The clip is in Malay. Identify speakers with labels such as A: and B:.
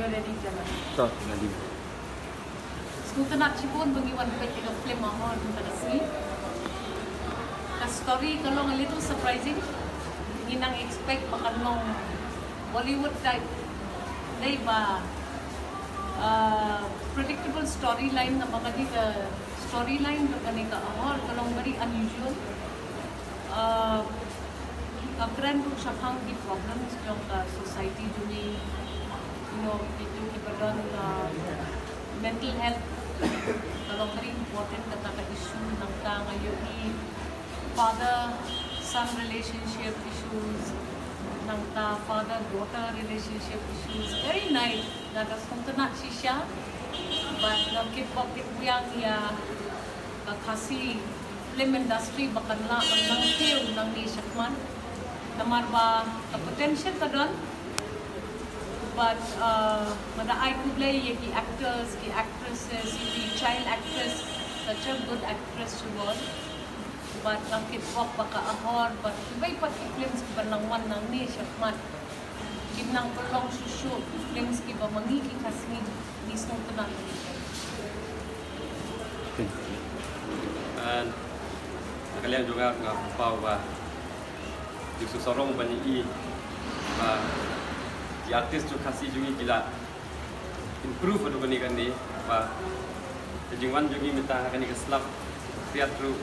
A: you ready jalan.
B: So, nanti.
A: Sekarang nak cipon bagi wan pet itu film mahal pada sini. Ka story kalau a little surprising. Inang expect makanong Bollywood type. Day ba predictable storyline na mga di ka storyline na ka ahor kalau very unusual. Kapren ko siya pang di problems yung society duni, you know, itu kipadon mental health kalau very important kata issue ng ngayon father-son relationship issues ng father-daughter relationship issues very nice nagas kung na siya but nagkipagkip yang ya kasi film industry baka na ang feel ng ni Shakman namar ba ka potential ka doon but madaay ko play ki actors ki actresses ki child actress such a good actress she was but ang kitwak baka ahor but iba'y pat films ki ba nangwan ng ni Shakman kinang prolong susyo films ki ba mangiki kasi mismo to na
C: kalian juga nggak tahu bah justru sorong banyak bah di artis juga kasih juga gila improve untuk ini kan bah jengwan juga minta akan dikeslap teatru